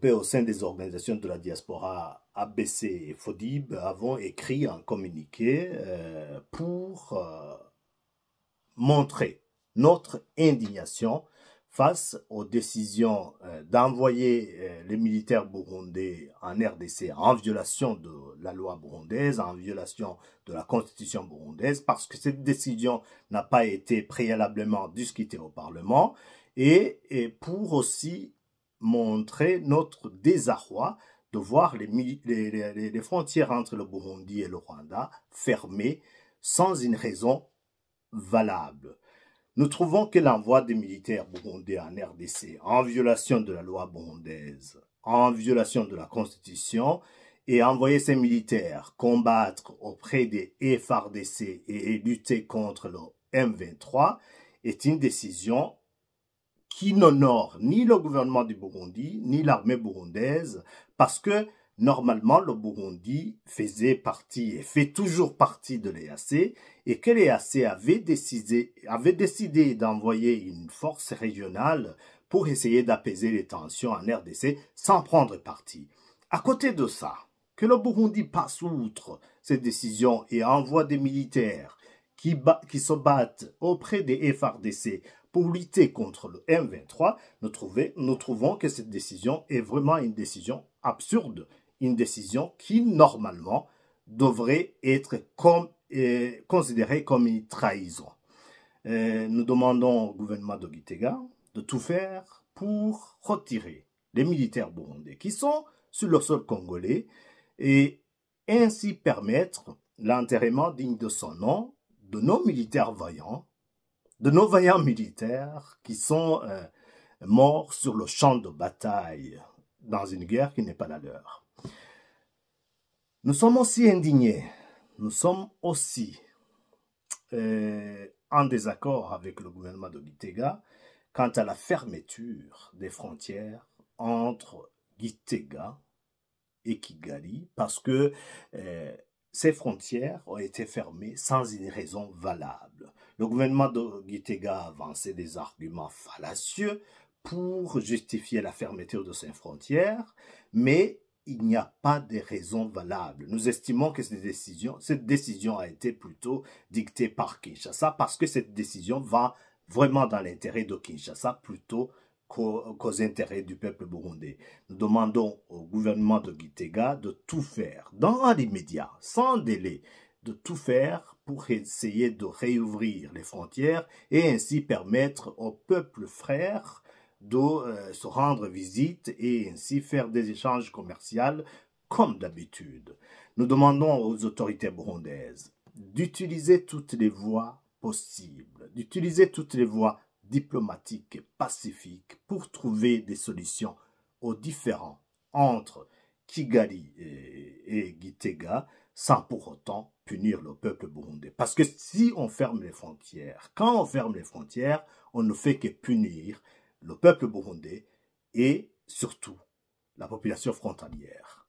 regroupés au sein des organisations de la diaspora ABC et FODIB avons écrit un communiqué pour montrer notre indignation face aux décisions d'envoyer les militaires burundais en RDC en violation de la loi burundaise, en violation de la constitution burundaise, parce que cette décision n'a pas été préalablement discutée au Parlement, et pour aussi montrer notre désarroi de voir les frontières entre le Burundi et le Rwanda fermées sans une raison valable. Nous trouvons que l'envoi des militaires burundais en RDC, en violation de la loi burundaise, en violation de la Constitution, et envoyer ces militaires combattre auprès des FARDC et lutter contre le M23 est une décision qui n'honore ni le gouvernement du Burundi, ni l'armée burundaise, parce que normalement, le Burundi faisait partie et fait toujours partie de l'EAC, et que l'EAC avait décidé d'envoyer une force régionale pour essayer d'apaiser les tensions en RDC sans prendre parti. À côté de ça, que le Burundi passe outre cette décision et envoie des militaires qui se battent auprès des FARDC pour lutter contre le M23, nous trouvons que cette décision est vraiment une décision absurde, une décision qui, normalement, devrait être considérée comme une trahison. Nous demandons au gouvernement de Gitega de tout faire pour retirer les militaires burundais qui sont sur le sol congolais et ainsi permettre l'enterrement digne de son nom de nos militaires vaillants, de nos vaillants militaires qui sont morts sur le champ de bataille dans une guerre qui n'est pas la leur. Nous sommes aussi indignés, nous sommes aussi en désaccord avec le gouvernement de Gitega quant à la fermeture des frontières entre Gitega et Kigali, parce que ces frontières ont été fermées sans une raison valable. Le gouvernement de Gitega a avancé des arguments fallacieux pour justifier la fermeture de ces frontières, mais il n'y a pas de raison valable. Nous estimons que cette décision a été plutôt dictée par Kinshasa parce que cette décision va vraiment dans l'intérêt de Kinshasa plutôt qu'aux intérêts du peuple burundais. Nous demandons au gouvernement de Gitega de tout faire, dans l'immédiat, sans délai, de tout faire pour essayer de réouvrir les frontières et ainsi permettre au peuple frère de se rendre visite et ainsi faire des échanges commerciaux comme d'habitude. Nous demandons aux autorités burundaises d'utiliser toutes les voies possibles, d'utiliser toutes les voies diplomatiques et pacifiques pour trouver des solutions aux différends entre Kigali et Gitega sans pour autant punir le peuple burundais. Parce que si on ferme les frontières, quand on ferme les frontières, on ne fait que punir le peuple burundais et surtout la population frontalière.